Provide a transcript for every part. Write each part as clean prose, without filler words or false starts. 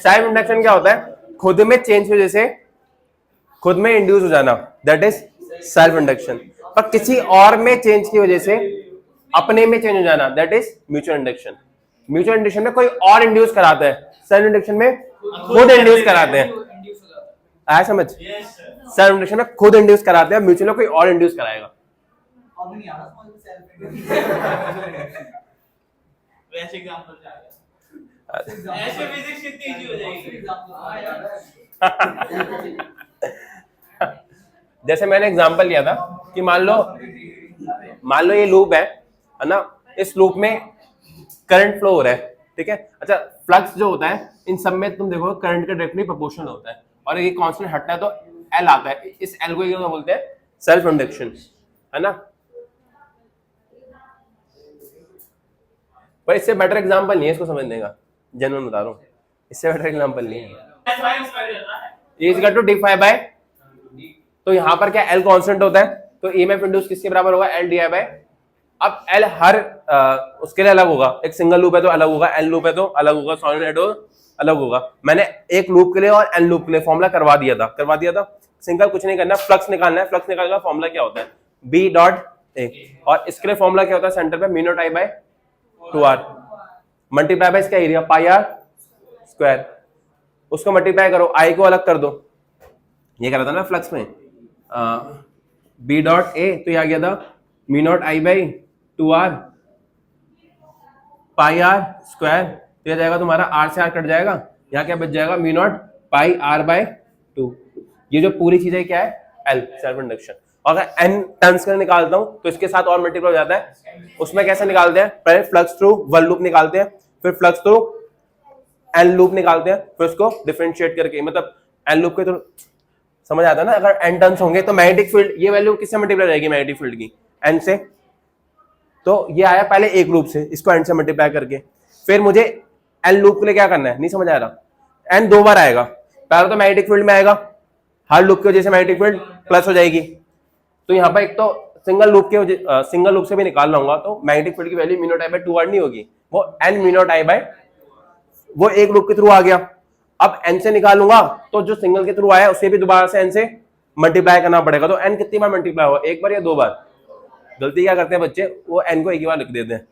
Self induction क्या होता है? खुद में चेंज की वजह से खुद में इंड्यूस हो जाना, दैट इज सेल्फ इंडक्शन। पर किसी और में चेंज की वजह से अपने में चेंज हो जाना, that is mutual induction. Mutual induction में कोई और इंड्यूस कराता है, सेल्फ इंडक्शन में खुद इंड्यूस कराते हैं। आया समझ? सेल्फ इंडक्शन में खुद इंड्यूस कराते हैं, म्यूचुअल में कोई और इंड्यूस कराएगा। वैसे एग्जांपल ऐसे फिजिक्स कितनी इजी हो जाएगी। जैसे मैंने एग्जांपल लिया था कि मान लो ये लूप है ना, इस लूप में करंट फ्लो हो रहा है, ठीक है। अच्छा, फ्लक्स जो होता है इन सब में तुम देखो करंट का डायरेक्टली प्रोपोर्शनल होता है, और ये कांस्टेंट हटता है तो एल आता है। इस एल को क्या बोलते हैं? सेल्फ इंडक्शन, है ना। पर इससे बेटर एग्जांपल नहीं है इसको समझने का, जेन्युइन बता रहा हूँ, इससे बेटर एग्जांपल नहीं है। Is equal to D phi by, तो यहाँ पर क्या एल कांस्टेंट होता है, तो ईएमएफ इंड्यूस किसके बराबर होगा? L D I by. अब एल हर उसके लिए अलग होगा, एक सिंगल लूप है तो अलग होगा, एन लूप है तो अलग होगा, सॉलिनॉइड हो अलग होगा। मैंने एक लूप के लिए और एन लूप के लिए फॉर्मूला करवा दिया था। सिंगल कुछ नहीं करना, फ्लक्स निकालना है। फ्लक्स निकालने का फॉर्मूला क्या होता है? बी डॉट ए, और इसके लिए फॉर्मूला क्या होता है? सेंटर पे mu naught I by 2r multiply by इसका एरिया पाई आर स्क्वायर, उसको मल्टीप्लाई करो, आई को अलग कर दो। ये करा था ना फ्लक्स में, बी डॉट ए, तो ये आ गया था mu naught I by 2r pi are square, तो यह जाएगा तुम्हारा r से r कट जाएगा, यहाँ क्या बच जाएगा? म्यू नॉट पाई r बाय 2। ये जो पूरी चीज है क्या है? L, self induction. और अगर n टर्न्स का निकालता हूं तो इसके साथ और मल्टीप्लाई हो जाता है। उसमें कैसे निकालते हैं? पहले फ्लक्स थ्रू वन लूप निकालते हैं, फिर फ्लक्स थ्रू n लूप निकालते हैं, फिर उसको डिफरेंशिएट करके, मतलब n लूप के थ्रू समझ आता है ना। अगर n टर्न्स होंगे तो मैग्नेटिक फील्ड, ये वैल्यू किससे मल्टीप्लाई रहेगी? मैग्नेटिक फील्ड की n से। तो ये आया पहले एक लूप से, इसको n से मल्टीप्लाई करके, फिर मुझे n लूप के लिए क्या करना है? नहीं समझ आ रहा? n दो बार आएगा, पहले तो मैग्नेटिक फील्ड में आएगा, हर लूप की वजह से मैग्नेटिक फील्ड प्लस हो जाएगी। तो यहाँ पर एक तो सिंगल लूप से भी निकाल लाऊंगा तो मैग्नेटिक फील्ड की value mu naught I by 2r नहीं होगी, वो n mu naught I bye, वो एक लूप के थ्रू आ गया। अब n से निकालूंगा तो जो सिंगल के थ्रू आया उसे भी दोबारा से n से मल्टीप्लाई करना पड़ेगा। तो n कितनी बार मल्टीप्लाई होगा? एक बार या दो बार? गलती क्या करते हैं बच्चे, वो n को एक ही बार लिख देते हैं,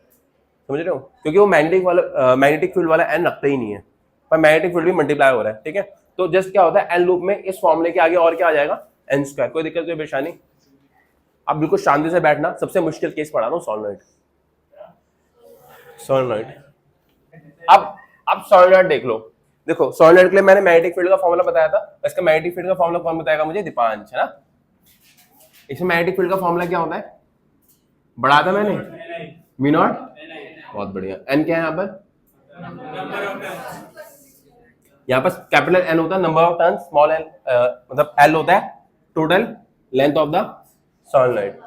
समझ रहे हो, क्योंकि वो मैग्नेटिक फील्ड वाला n रखता ही नहीं है, पर मैग्नेटिक फील्ड भी मल्टीप्लाई हो रहा है, ठीक है। तो जस्ट क्या होता है, n लूप में इस फॉर्मूले के आगे और क्या आ जाएगा? n square. कोई दिक्कत, कोई परेशानी? अब बिल्कुल शांति से बैठना, सबसे मुश्किल केस पढ़ा रहा हूँ, सोलेनॉइड। अब सोलेनॉइड देख लो। देखो सोलेनॉइड के लिए मैंने मैग्नेटिक फील्ड का फॉर्मूला बताया था, इसका मैग्नेटिक फील्ड का फॉर्मूला कौन बताएगा मुझे? दीपांश, है ना। इसमें मैग्नेटिक फील्ड का फॉर्मूला क्या होता है? बढ़ा था मैंने, म्यू नॉट, बहुत बढ़िया। एन क्या है यहाँ पर? यहाँ पर कैपिटल एन होता है number of turns, small N मतलब एल होता है total length of the solenoid.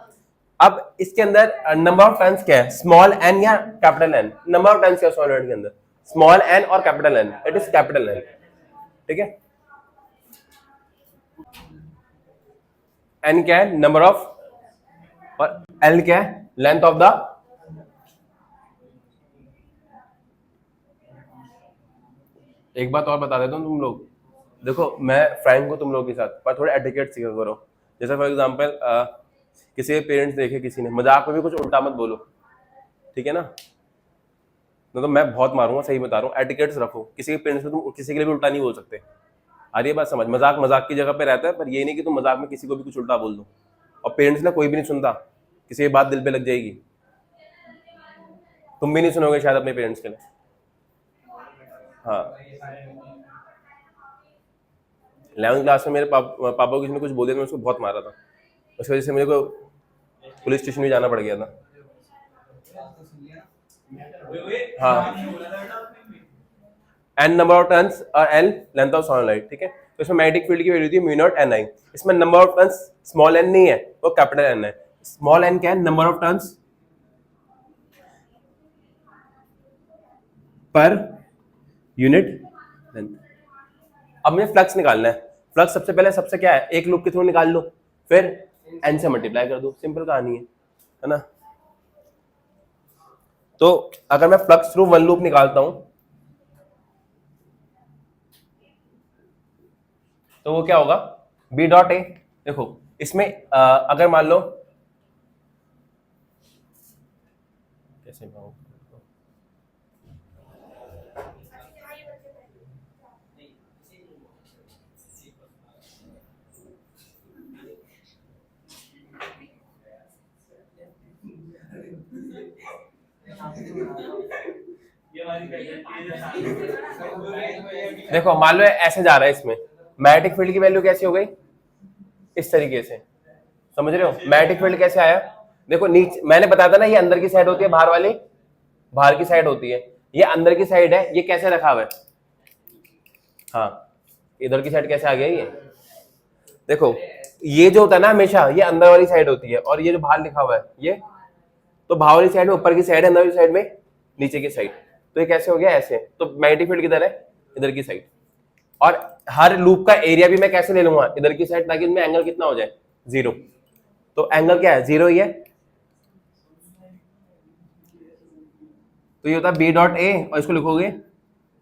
अब इसके अंदर नंबर ऑफ टर्न्स क्या है? स्मॉल एन या capital N? Number of turns क्या है सोलेनॉइड के अंदर? स्मॉल एन और capital N, it is capital N, ठीक है। एन क्या है? नंबर ऑफ, और एल क्या है? लेंथ ऑफ द, एक बात और बता देता हूँ तुम लोग, देखो मैं फ्रैंक हूँ तुम लोगों के साथ, पर थोड़े एटिकेट सीखा करो। जैसे फॉर एग्जांपल किसी के पेरेंट्स देखे किसी ने, मजाक में भी कुछ उल्टा मत बोलो, ठीक है ना, तो मैं बहुत मारूंगा, सही बता रहा हूँ। एटिकेट्स रखो, किसी के पेरेंट्स में तुम किसी के लिए भी उल्टा नहीं बोल सकते। आ रही है बात समझ? मजाक मजाक की जगह पे रहता है, पर ये नहीं कि तुम मजाक में किसी को भी कुछ उल्टा बोल दो, और पेरेंट्स ने कोई भी नहीं सुनता, किसी की बात दिल पे लग जाएगी। तुम भी नहीं सुनोगे शायद अपने पेरेंट्स के लिए। हाँ, 11वीं क्लास में मेरे पापा को किसी ने कुछ बोल दिया, मैं उसको बहुत मारा था, उसकी वजह से मुझे को पुलिस स्टेशन भी जाना पड़ गया था। हाँ, n नंबर ऑफ टर्न्स और l लेंथ ऑफ सोलेनॉइड, ठीक है। तो इसमें मैग्नेटिक फील्ड की वैल्यू थी म्यू नॉट ni। इसमें number of turns small n नहीं है, वो कैपिटल N है। स्मॉल n क्या है? Number of turns per unit length. अब मुझे फ्लक्स निकालना है। फ्लक्स सबसे पहले सबसे क्या है? एक लूप के थ्रू निकाल लो, फिर n से मल्टीप्लाई कर दो, सिंपल कहानी है ना। तो अगर मैं फ्लक्स थ्रू वन लूप निकालता हूं तो वो क्या होगा बी डॉट ए। देखो इसमें अगर मान लो कैसे बताऊं, ये वाली देखो मान लो ऐसे जा रहा है, इसमें मैग्नेटिक फील्ड की वैल्यू कैसी हो गई इस तरीके से, समझ रहे हो मैग्नेटिक फील्ड कैसे आया। देखो नीचे मैंने बताया था ना, ये अंदर की साइड होती है, बाहर वाली बाहर की साइड होती है, ये अंदर की साइड है, ये कैसे रखा हुआ है, हाँ इधर की साइड कैसे आ गया ये, देखो ये जो होता है ना हमेशा ये अंदर वाली साइड होती है, और ये जो बाहर लिखा हुआ है ये तो बाहर वाली साइड में ऊपर की साइड है, अंदर वाली साइड में नीचे की साइड, तो ये कैसे हो गया ऐसे। तो मैग्नेटिक फील्ड किधर है, इधर की साइड। और हर लूप का एरिया भी मैं कैसे ले लूंगा, इधर की साइड, ताकि इनमें एंगल कितना हो जाए 0। तो एंगल क्या है 0 ही है, तो ये होता है बी डॉट ए, और इसको लिखोगे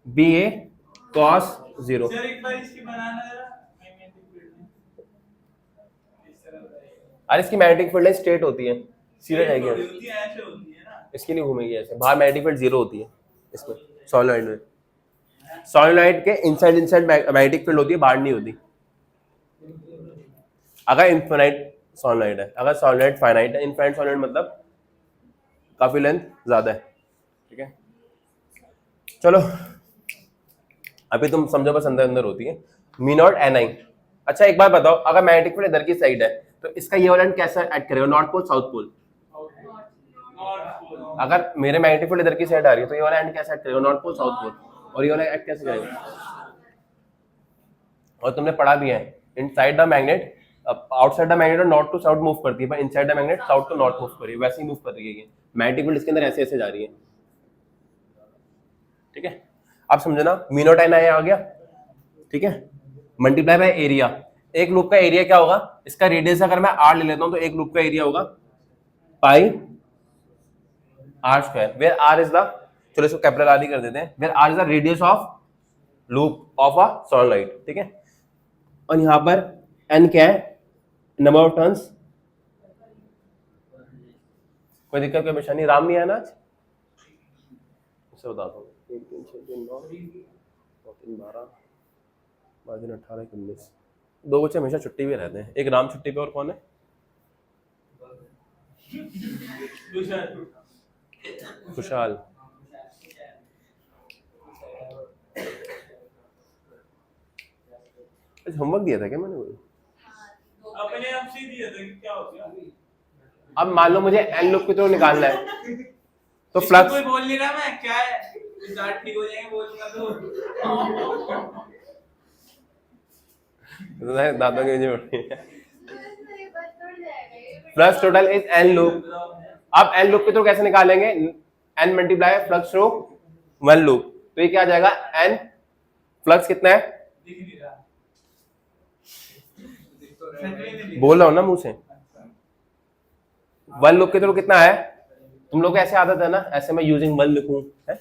बी ए कॉस 0। सर एक बार इसकी बनाना जरा मैग्नेटिक फील्ड में इस तरह बताइए। अरे इसकी मैग्नेटिक फील्ड स्ट्रेट होती है, सीधा जाएगी, होती है ऐसे होती है ना, इसकी नहीं घूमेगी ऐसे, बाहर मैग्नेटिक फील्ड 0 होती है इसमें सॉलिनॉइड में। सॉलिनॉइड के इनसाइड मैग्नेटिक फील्ड होती है, बाहर नहीं होती अगर इनफाइनाइट सॉलिनॉइड है। अगर सॉलिनॉइड फाइनाइट है, इनफाइनाइट सॉलिनॉइड मतलब काफी लेंथ ज्यादा है, ठीक है। चलो अभी तुम समझो, बस अंदर अंदर होती है मी नॉट एन आई। अच्छा एक बार बताओ, अगर मैग्नेटिक फील्ड इधर की साइड है तो इसका ये वाला एंड कैसा ऐड करेगा, नॉर्थ पोल साउथ पोल। अगर मेरे मैग्नेटिक फील्ड इधर की साइड आ रही है तो ये वाला एंड कैसा ऐड करेगा, नॉर्थ पोल साउथ पोल। और ये वाला ऐड कैसे करेगा, और तुमने पढ़ा भी है inside the magnet outside the magnet north to south move करती है, पर inside the magnet south to north move कर रही है, वैसे ही मूव कर रही है ये मैग्नेटिक फील्ड इसके अंदर ऐसे ऐसे जा रही है, ठीक है। आप समझना मी नॉट एन आई आ गया, ठीक है, मल्टीप्लाई बाय एरिया। एक लूप का एरिया क्या होगा, इसका रेडियस अगर मैं आर ले लेता हूं तो एक लूप का एरिया होगा pi are square, where r is the, चलो इसको कैपिटल आर ही कर देते हैं, where r is the radius of loop of a solenoid, ठीक है। और यहां पर एन क्या है, नंबर ऑफ टर्न्स। कोई दिक्कत कोई परेशानी, राम नहीं है ना आज, इसे बताता हूँ 3 3 6 3 9 3 12 12 18 19, 2 बच्चे हमेशा छुट्टी भी रहते हैं, एक राम छुट्टी पे और कौन है, खुशहाल। होमवर्क दिया था क्या मैंने, अपने आप से दिया था कि क्या हो गया। अब मान लो मुझे एन लूप की तरफ निकालना है तो इसको फ्लक्स, कोई बोल नहीं रहा, मैं क्या है दांत ठीक हो जाएंगे बोलूंगा तो दांतों के नीचे flux total is N loop. अब एन लूप की तरफ कैसे निकालेंगे, N multiply flux through one loop, तो ये क्या आ जाएगा एन फ्लक्स कितना है, दिख नहीं रहा, बोल रहा हूं ना मुंह से, वन लूप की तरफ कितना है, तुम लोग को ऐसे आदत है ना, ऐसे मैं यूजिंग वन लिखूं है,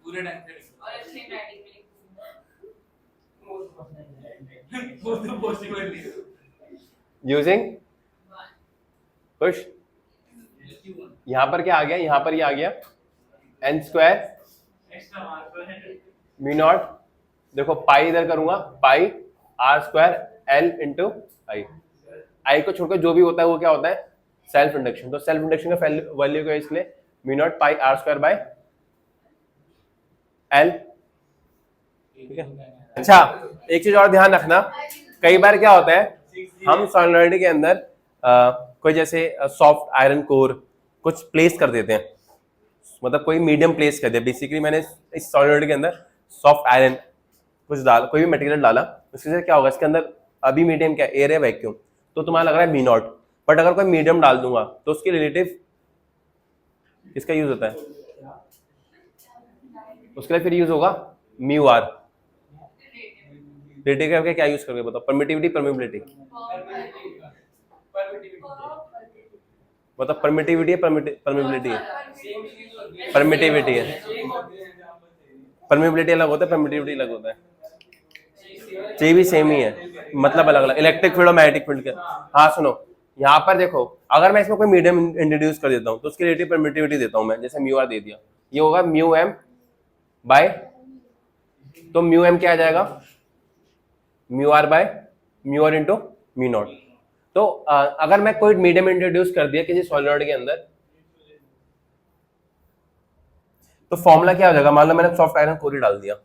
पूरे टाइम पे और अच्छे राइटिंग में वो तो पॉसिबल नहीं है। यूजिंग खुश। यहां पर क्या आ गया, यहां पर ये आ गया एन स्क्वायर एक्स्ट्रा मार्क है मी नॉट, देखो पाई इधर करूंगा, पाई आर स्क्वायर एल इंटू आई, आई को छोड़कर जो भी होता है वो क्या होता है सेल्फ इंडक्शन, तो सेल्फ इंडक्शन का वैल्यू क्या है, इसलिए mu naught pi are square by L, ठीक है। अच्छा एक चीज और ध्यान रखना, कई बार क्या होता है हम सॉलिनॉइड के अंदर कोई जैसे सॉफ्ट आयरन कोर कुछ प्लेस कर देते हैं, मतलब कोई मीडियम प्लेस कर दिया, बेसिकली मैंने इस सॉलिनॉइड के अंदर सॉफ्ट आयरन कुछ डाल, कोई भी मटेरियल डाला, उससे क्या होगा, इसके अंदर अभी मीडियम क्या एयर है वैक्यूम, तो तुम्हारा लग रहा है मी नॉट, बट अगर कोई मीडियम डाल दूंगा तो उसकी रिलेटिव किसका यूज होता है, उसके लिए फिर यूज होगा म्यू आर, रिलेटिव करके क्या यूज करोगे बताओ, परमिटिविटी परमिबिलिटी, मतलब परमिटिविटी है परमिबिलिटी है, परमिटिविटी है, परमिबिलिटी अलग होता है परमिटिविटी अलग होता है, चाहिए भी सेम ही है, मतलब अलग अलग इलेक्ट्रिक फील्ड और मैग्नेटिक फील्ड के। हाँ सुनो, यहाँ पर देखो, अगर मैं इसमें कोई मीडियम इंट्रोड्यूस कर देता हूँ तो उसकी रिलेटिव परमिटिविटी देता हूँ मैं, जैसे म्यू आर दे दिया, ये होगा म्यू एम बाय, तो म्यू एम क्या आ जाएगा, mu R by mu R into mu naught. तो अगर मैं कोई मीडियम इंट्रोड्यूस कर दिया किसी सॉलिनॉइड के अंदर, तो फॉर्मूला क्या हो जाएगा, मान लो मैंने सॉफ्ट आयरन कोर ही डाल दिया,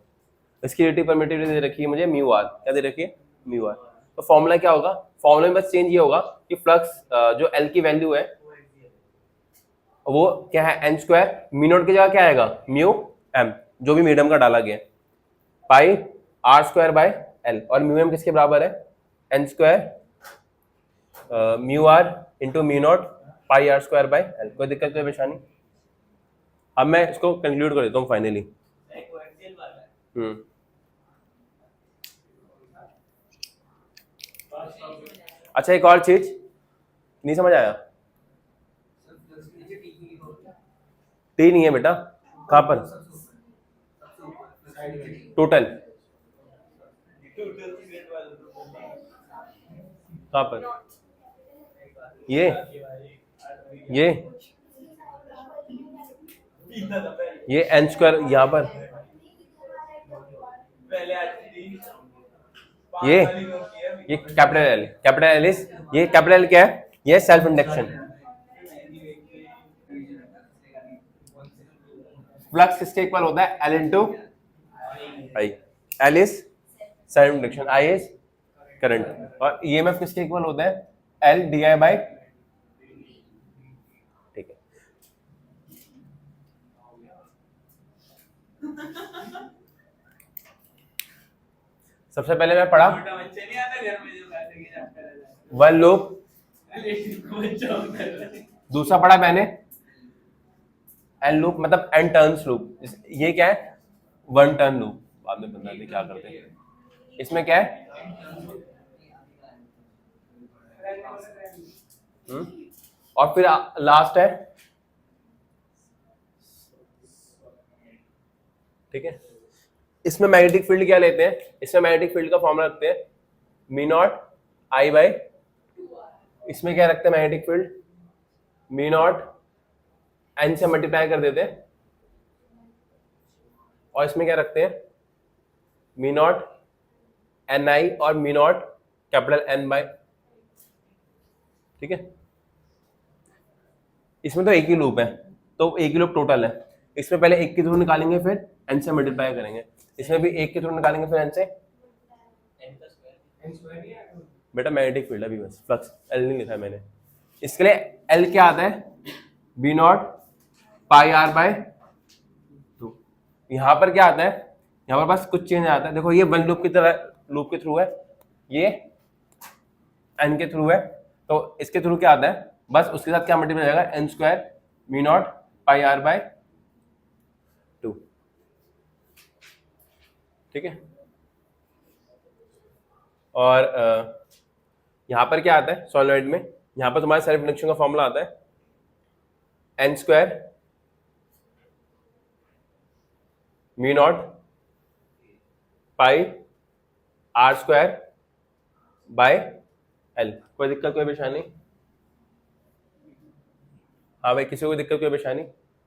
इसकी रिलेटिव परमिटिविटी दे रखी है मुझे म्यू आर, क्या दे रखी है, म्यू आर। तो फॉर्मूला क्या होगा, फॉर्मूला में बस चेंज ये होगा कि फ्लक्स जो एल की वैल्यू है वो क्या है, एन स्क्वायर, म्यू नॉट की जगह क्या आएगा, म्यू एम, जो भी मीडियम का डाला गया, pi are square by L, और म्यू एम किसके बराबर है, N square mu R into mu naught pi are square by L. कोई दिक्कत, कोई परेशानी? अब मैं इसको कंक्लूड कर देता हूँ फाइनली। अच्छा एक और चीज नहीं समझ आया, टी नहीं है बेटा, कहां पर, टोटल कहां पर, ये एन स्क्वायर यहाँ पर, ये कैपिटल एल इज, ये कैपिटल एल क्या है, ये सेल्फ इंडक्शन, फ्लक्स किसके इक्वल होता है, L into I, L is self induction, I is current, और ईएमएफ किसके इक्वल होता है, एल डी आई बाई, ठीक है। सबसे पहले मैं पढ़ा वन लूप, दूसरा पढ़ा मैंने एन लूप, मतलब एन टर्न्स लूप, ये क्या है, वन टर्न लूप, बाद में बताते क्या करते हैं, इसमें क्या है, और फिर लास्ट है, ठीक है। इसमें मैग्नेटिक फील्ड क्या लेते हैं, इसमें मैग्नेटिक फील्ड का फॉर्मूला रखते हैं मी नॉट आई बाई, इसमें क्या रखते हैं magnetic field, me not an से मल्टीप्लाई कर देते हैं, और इसमें क्या रखते हैं मी नॉट एन आई और mu naught capital N by, ठीक है। इसमें तो एक ही लूप है, तो एक ही लूप टोटल है, इसमें पहले एक के थ्रू निकालेंगे फिर एन से मल्टीप्लाई करेंगे, इसमें भी एक के थ्रू निकालेंगे फिर एन से, बेटा मैग्नेटिक फील्ड अभी बस, फ्लक्स एल नहीं लिखा है मैंने, इसके लिए एल क्या आता है, B naught pi are by 2, यहां पर क्या आता है, यहां पर बस कुछ चेंज आता है, देखो ये वन लूप की तरह लूप के थ्रू है, ये एन के थ्रू है, तो इसके थ्रू क्या आता है, बस उसके साथ क्या मल्टीप्लाई हो जाएगा, N square mu naught pi are by 2, ठीक है। और यहां पर क्या आता है सॉलिनॉइड में, यहां पर तुम्हारे सेल्फ इंडक्शन का फॉर्मूला आता है N square mu naught pi are square by L. कोई दिक्कत, कोई परेशानी? हाँ भाई, किसी को दिक्कत, कोई परेशानी?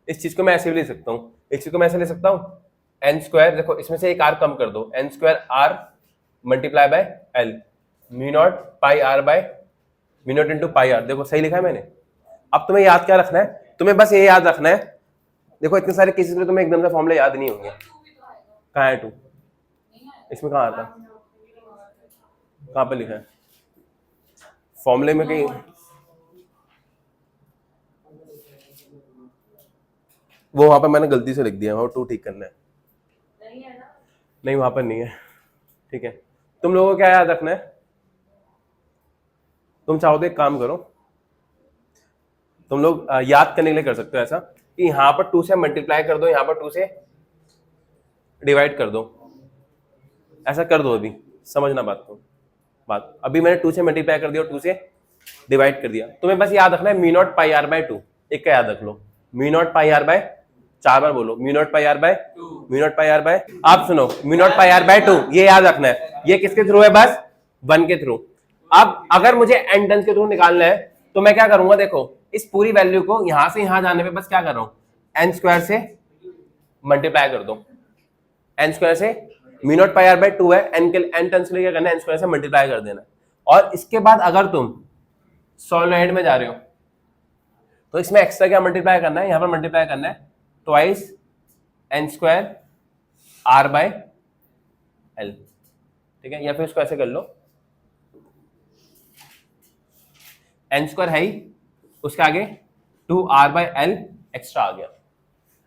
इस चीज को मैं ऐसे भी ले सकता हूँ, इस चीज को मैं ऐसे ले सकता हूँ, एन स्क्वायर, देखो इसमें से एक आर कम कर दो, N square R multiply by L, mu naught pi are by mu naught into pi R, देखो सही लिखा है मैंने। अब तुम्हें याद क्या रखना है, तुम्हें बस ये याद रखना है, देखो इतने सारे केसेस में तुम्हें एकदम से फॉर्मूले याद नहीं होंगे। कहाँ है 2, इसमें कहाँ आता, कहाँ पर लिखा है फॉर्मूले में कहीं, वो वहां पर मैंने गलती से लिख दिया, वहां 2 ठीक करना है, नहीं वहां पर नहीं है, ठीक है। तुम लोगों को क्या याद रखना है, तुम चाहो तो एक काम करो, तुम लोग याद करने के लिए कर सकते हो ऐसा कि यहां पर 2 से मल्टीप्लाई कर दो, यहां पर 2 से डिवाइड कर दो, ऐसा कर दो, अभी समझना बात को, बात अभी मैंने 2 से मल्टीप्लाई कर दिया और 2 से डिवाइड कर दिया, तुम्हें बस याद रखना है mu naught pi are by 2, एक का याद रख लो, mu naught pi are by 4 बार बोलो, mu naught pi are by 2। आप सुनो, mu naught pi are by 2, ये याद रखना है। ये किसके थ्रू है? बस 1 के थ्रू। अब अगर मुझे n टर्न्स के थ्रू निकालना है तो मैं क्या करूंगा, देखो इस पूरी वैल्यू को यहां से यहां जाने पे बस क्या कर रहा हूं, n स्क्वायर से मल्टीप्लाई कर दो। n स्क्वायर से mu naught pi are by 2 है, n टर्न्स के लिए क्या करना है, n स्क्वायर से मल्टीप्लाई कर देना। और इसके बाद अगर तुम सॉलिनॉइड में जा रहे हो तो इसमें एक्स्ट्रा क्या मल्टीप्लाई करना है, यहां पर मल्टीप्लाई करना है twice n square r by l, ठीक है। या फिर इसको ऐसे कर लो, n स्क्वायर है ही, उसके आगे 2r बाय l एक्स्ट्रा आ गया।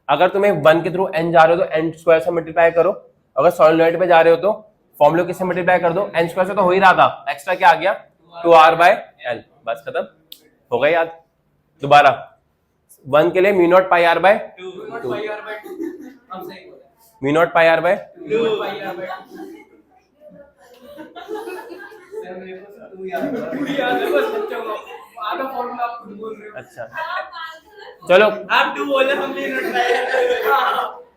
अगर तुम्हें 1 के थ्रू n जा रहे हो तो n स्क्वायर से मल्टीप्लाई करो, अगर सॉलिनॉइड पे जा रहे हो तो फॉर्मूला किससे मल्टीप्लाई कर दो, n स्क्वायर से तो हो ही रहा था, एक्स्ट्रा क्या आ गया 2r बाय l, बस खत्म हो गया याद। दोबारा 1 के लिए mu naught pi are by 2, mu naught pi are by 2। अच्छा चलो आप 2 बोले, हम म्यू नॉट पाई आर।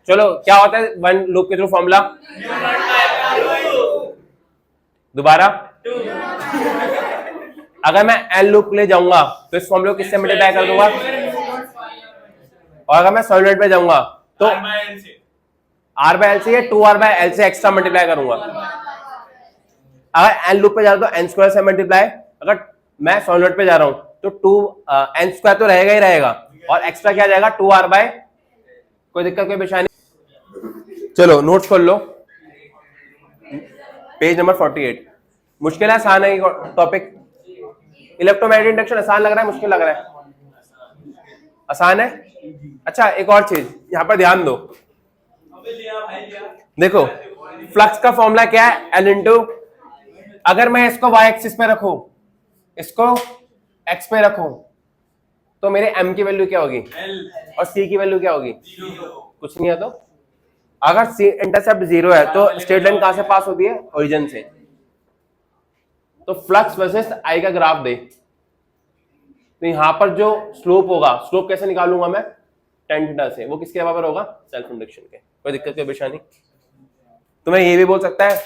चलो क्या होता है 1 लूप के थ्रू फॉर्मूला, दोबारा अगर मैं एल लूप ले जाऊंगा तो इस फॉर्मूले को किससे मल्टीप्लाई कर दूंगा, और अगर मैं सॉलिनॉइड पे जाऊंगा तो आर बाय एल से या 2r बाय एल से एक्स्ट्रा मल्टीप्लाई करूंगा। अगर एन लूप पे जा रहा हूं तो एन स्क्वायर से मल्टीप्लाई, अगर मैं सॉलिनॉइड पे जा रहा हूं तो 2 एन स्क्वायर तो रहेगा ही रहेगा, और एक्स्ट्रा क्या जाएगा 2r बाय, कोई दिक्कत कोई परेशानी। चलो नोट्स खोल लो, पेज नंबर 48। मुश्किल है आसान है टॉपिक, इलेक्ट्रोमैग्नेटिक इंडक्शन आसान लग रहा है मुश्किल लग रहा है, आसान है। अच्छा एक और चीज यहां पर ध्यान दो, देखो फ्लक्स का फॉर्मूला क्या है, एल इंटू, अगर मैं इसको वाई एक्सिस पे रखूं, इसको एक्स पे रखूं, तो मेरे एम की वैल्यू क्या होगी और सी की वैल्यू क्या होगी, कुछ नहीं है। तो अगर सी इंटरसेप्ट 0 है तो स्ट्रेट लाइन कहां से पास होती है, ओरिजिन से। तो फ्लक्स वर्सेस आई का ग्राफ दे, तो यहां पर जो स्लोप होगा, स्लोप कैसे निकालूंगा मैं, tan थीटा से, वो किसके बराबर होगा, सेल्फ इंडक्शन के। कोई दिक्कत कोई परेशानी। तुम्हें ये भी बोल सकता है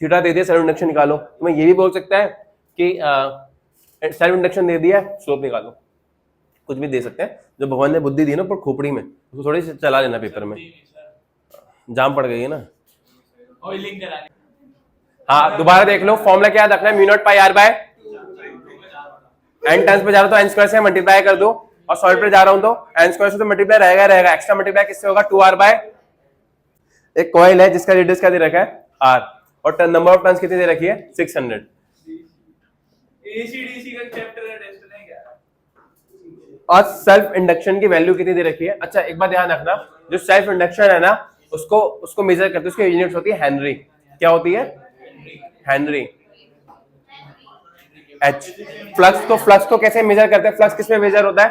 थीटा दे दिया सेल्फ इंडक्शन निकालो, तुम्हें ये भी बोल सकता है कि सेल्फ इंडक्शन दे दिया स्लोप निकालो, कुछ भी दे सकते हैं। जो भगवान ने बुद्धि दी ना पर खोपड़ी में, उसको थोड़ी सी चला लेना पेपर में, जाम पड़ गई है ना। हाँ दोबारा देख लो, फॉर्मूला क्या रखना है, mu naught pi are by, N turns पे जा रहा हूं तो एन स्क्वायर से मल्टीप्लाई कर दो, और सॉलिड पे जा रहा हूं तो एन स्क्वायर से तो मल्टीप्लाई रहेगा, एक्स्ट्रा मल्टीप्लाई किससे होगा 2r बाय, एक कॉइल है जिसका रेडियस क्या दे रखा है r, और नंबर ऑफ टर्न्स कितनी दे रखी है 600। एसीडीसी का चैप्टर है, टेस्ट नहीं क्या, और सेल्फ इंडक्शन की वैल्यू कितनी दे रखी है। अच्छा एक बात ध्यान रखना, जो सेल्फ इंडक्शन है ना उसको मेजर करते हैं, उसकी यूनिट्स होती है हेनरी। क्या होती है, हेनरी। एच, फ्लक्स को कैसे मेजर करते हैं, फ्लक्स किसमें मेजर होता है,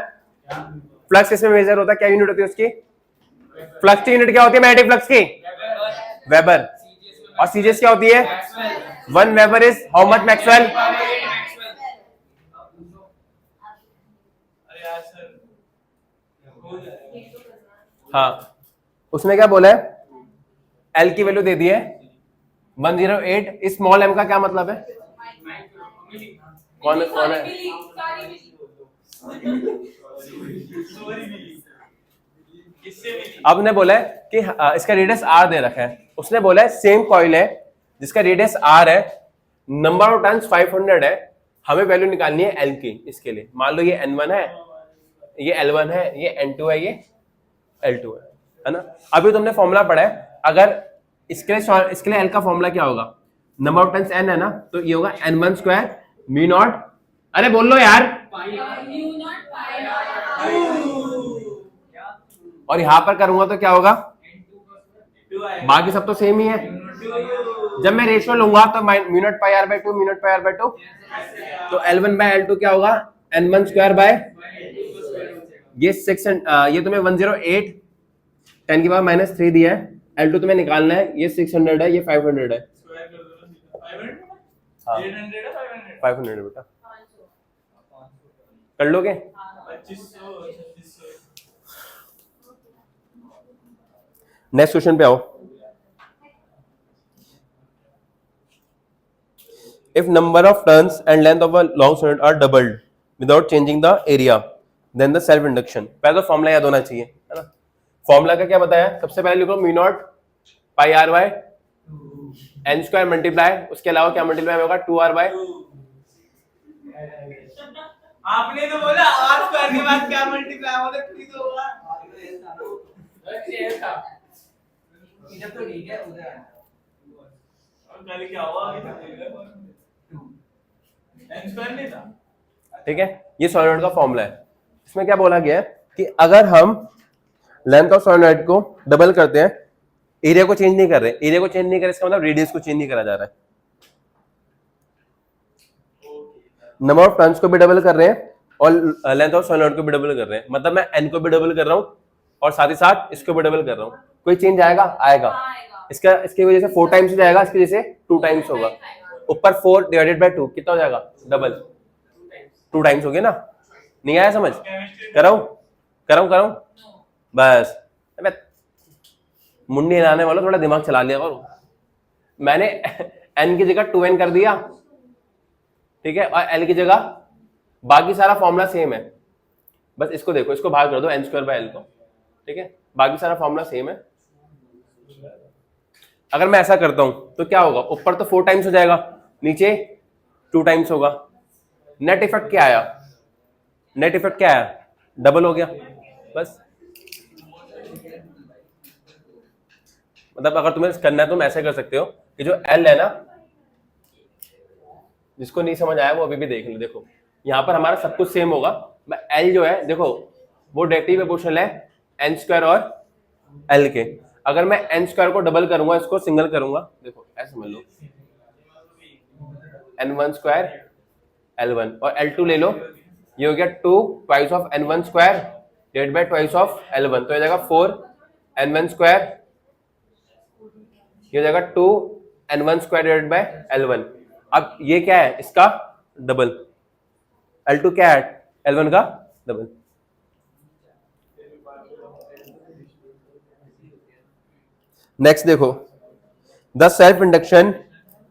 फ्लक्स किसमें मेजर होता है, क्या यूनिट होती है उसकी, फ्लक्स की यूनिट क्या होती है मैग्नेटिक फ्लक्स की, वेबर। और सीजीएस क्या होती है, 1 weber is how much Maxwell. हाँ उसने क्या बोला है, एल की वैल्यू दे दी है 108। इस स्मॉल एम का क्या मतलब है, कौन है, अब ने बोला है कि इसका रेडियस आर दे रखा है, उसने बोला है सेम कॉइल है जिसका रेडियस आर है, नंबर ऑफ टर्न्स 500 है, हमें वैल्यू निकालनी है एल की। इसके लिए मान लो ये n1 है, ये L1 है, ये n2 है, ये L2 है ना। अभी तुमने फॉर्मूला पढ़ा है, अगर इसके लिए एल का फॉर्मूला क्या होगा, नंबर ऑफ टर्न्स n है ना, तो ये होगा n1 स्क्वायर म्यू नॉट, अरे बोल लो यार, और यहां पर करूंगा तो क्या होगा, बाकी सब तो सेम ही है। जब मैं रेशियो लूंगा तो mu naught pi are by 2 mu naught pi are by 2, तो L1 बाय L2 क्या होगा, n1 स्क्वायर बाय, ये 6 ये तुम्हें 108 10 की पावर -3 दिया है, L2 तुम्हें निकालना है, ये 600 है, ये 500 है, 500 है बेटा, कर लोगे। नेक्स्ट क्वेश्चन पे आओ। If number of turns and length of a long solenoid are doubled without changing the area, then the self induction। पहले तो फॉर्मूला याद होना चाहिए, है ना। फॉर्मूला का क्या बताया, सबसे पहले लिखो mu naught pi are by N square multiply, उसके अलावा क्या मल्टीप्लाई होगा, 2r बाय। आपने तो बोला आर स्क्वायर के बाद क्या मल्टीप्लाई होगा, तो तो होगा इधर तो ठीक है, उधर और कल क्या हुआ, एन स्क्वायर नहीं था। ठीक है, ये सोलेनॉइड का फॉर्मूला है। इसमें क्या बोला गया है कि अगर हम लेंथ ऑफ सोलेनॉइड को डबल करते हैं, एरिया को चेंज नहीं कर रहे, एरिया को चेंज नहीं कर रहे, इसका मतलब रेडियस को चेंज नहीं करा जा रहा है। नंबर ऑफ टर्न्स को भी डबल कर रहे हैं और लेंथ ऑफ सोलेनॉइड को भी डबल कर रहे हैं, मतलब मैं एन को भी डबल कर रहा हूं और साथ ही साथ इसको भी डबल कर रहा हूं। कोई चेंज आएगा? आएगा। इसका इसकी वजह से 4 टाइम्स हो जाएगा, इसकी वजह से 2 टाइम्स होगा। ऊपर 4 डिवाइडेड बाय 2 कितना हो जाएगा, डबल 2 टाइम्स हो गया ना। नहीं आया समझ? कराऊं बस। अबे मुंडी हिलाने वालों, थोड़ा दिमाग चला लिया करो। मैंने n की जगह 2n कर दिया, ठीक है, और l की जगह बाकी सारा फॉर्मूला सेम है, बस इसको देखो, इसको भाग कर दो n स्क्वायर बाय l को, ठीक है, बाकी सारा फॉर्मूला सेम है। अगर मैं ऐसा करता हूं तो क्या होगा, ऊपर तो 4 टाइम्स हो जाएगा, नीचे 2 टाइम्स होगा। नेट इफेक्ट क्या आया, नेट इफेक्ट क्या आया, डबल हो गया बस। मतलब अगर तुम्हें करना है तुम ऐसे कर सकते हो कि जो L है ना, जिसको नहीं समझ आया वो अभी भी देख लो। देखो यहाँ पर हमारा सब कुछ सेम होगा, L जो है देखो वो डायरेक्टली प्रोपोर्शनल है n स्क्वायर और L के। अगर मैं n स्क्वायर को डबल करूंगा, इसको सिंगल करूंगा, देखो ऐसे समझ लो, n1 स्क्वायर L1 और L2 ले लो, ये हो गया 2 twice of n1 square divide by twice of L1, तो ये जाएगा 4 n1 स्क्वायर, ये हो जाएगा 2 n1 square divide by L1। अब ये क्या है, इसका डबल, L2 क्या है, L1 का डबल। नेक्स्ट देखो, the self induction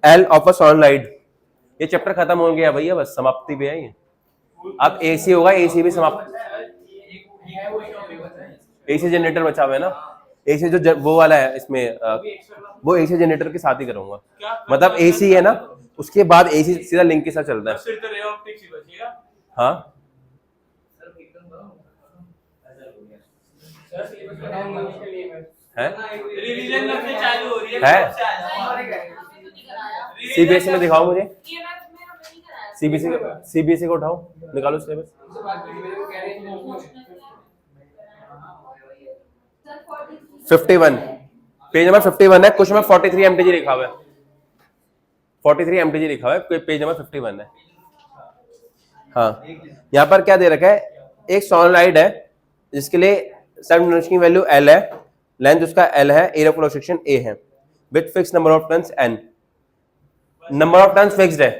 L of a solenoid. ये चैप्टर खत्म हो गया भैया, बस समाप्ति पे है ये। अब AC होगा, AC भी समाप्त, AC जनरेटर बचा हुआ है ना, AC जो वो वाला है इसमें वो AC जनरेटर के साथ ही करूंगा, मतलब AC है ना, उसके बाद AC सीधा लिंक के साथ चलता है। फिर तो रे ऑप्टिक्स ही बचेगा। हाँ है, रिवीजन करके चालू हो रही है, CBSE में दिखाओ मुझे, CBSE को उठाओ, निकालो सिलेबस। 51 पेज नंबर 51 है, क्वेश्चन नंबर 43 MTG लिखा हुआ है, 43 MTG लिखा हुआ है, पेज नंबर 51 है। हाँ, यहाँ पर क्या दे रखा है, एक सॉलिनॉइड है जिसके लिए सेल्फ इंडक्शन की वैल्यू L है, लेंथ उसका L है, एरिया क्रॉस सेक्शन A है, with fix number of turns N। Number of turns fixed है।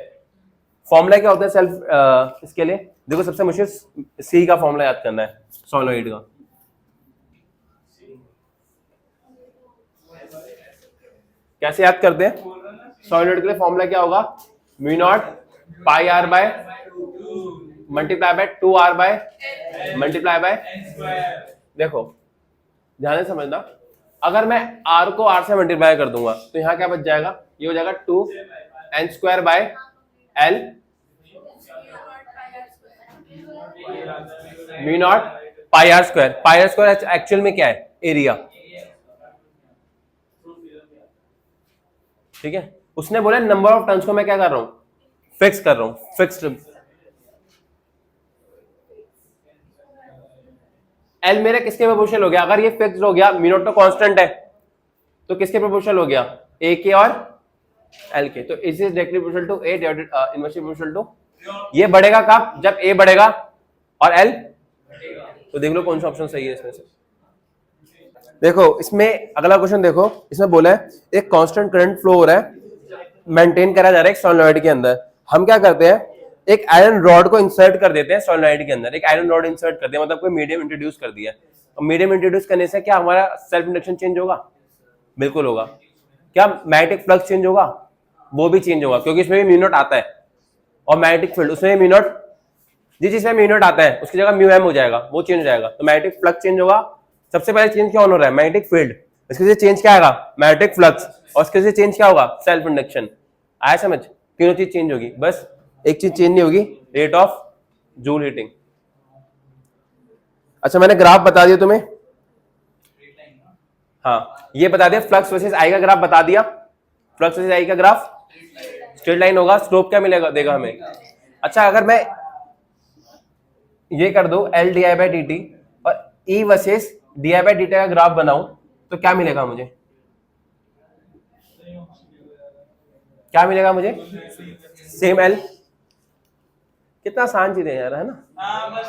फॉर्मूला क्या होता है सेल्फ इसके लिए, देखो सबसे मुश्किल C का फॉर्मूला याद करना है सॉलिनॉइड का। कैसे याद करते हैं सॉलिनॉइड के लिए, फॉर्मूला क्या होगा, mu naught pi are by multiply by 2r by multiply by. देखो ध्यान से समझना, अगर मैं r को r से मल्टीप्लाई कर दूंगा तो यहाँ क्या बच जाएगा, ये हो जाएगा 2n square by l mu naught pi are square. Pi are square actual में क्या है, एरिया, ठीक है। उसने बोला नंबर ऑफ टर्न्स को मैं क्या कर रहा हूं, फिक्स कर रहा हूं, फिक्स्ड। L मेरे किसके प्रोपोर्शनल हो गया, अगर ये फिक्स्ड हो गया, म्यू नॉट तो कांस्टेंट है, तो किसके प्रोपोर्शनल हो गया, A के और L के। तो is directly proportional to A divided inversely proportional to, ये बढ़ेगा कब, जब A बढ़ेगा और L, तो देख लो कौन सा ऑप्शन सही है इसमें से। देखो इसमें अगला क्वेश्चन देखो, इसमें बोला है एक कांस्टेंट करंट फ्लो हो रहा है, मेंटेन करा जा रहा है एक सॉलिनॉइड के अंदर। हम क्या करते हैं, एक आयरन रॉड को इंसर्ट कर देते हैं सॉलिनॉइड के अंदर, एक आयरन रॉड इंसर्ट कर दिया, मतलब कोई मीडियम इंट्रोड्यूस कर दिया। और मीडियम इंट्रोड्यूस करने से क्या हमारा सेल्फ इंडक्शन चेंज होगा, बिल्कुल होगा। क्या मैग्नेटिक फ्लक्स चेंज होगा? वो भी चेंज होगा, क्योंकि इसमें भी म्यू नॉट आता है, और मैग्नेटिक फील्ड उसमें म्यू नॉट, जिस चीज में म्यू नॉट आता है उसकी जगह म्यू एम हो जाएगा, वो चेंज हो जाएगा। तो मैग्नेटिक फ्लक्स चेंज होगा। सबसे पहले चेंज क्या हो रहा है? Magnetic field. इसके से चेंज क्या आएगा? Magnetic flux. और इसके से चेंज क्या होगा? Self induction. आया समझ? तीनों चीज चेंज होगी, बस एक चीज चेंज नहीं होगी, रेट ऑफ जूल हीटिंग। अच्छा, मैंने ग्राफ बता दिया तुम्हें। हाँ, ये बता दिया, फ्लक्स वर्सेस आई का ग्राफ बता दिया। फ्लक्स वर्सेस आई का ग्राफ स्ट्रेट लाइन होगा। स्लोप क्या मिलेगा देगा हमें? अच्छा, अगर मैं ये कर दो L D I by D T और E versus D I by D T का ग्राफ बनाऊं, तो क्या मिलेगा मुझे? क्या मिलेगा मुझे? Same L. कितना आसान चीज है यार, है ना? हाँ बस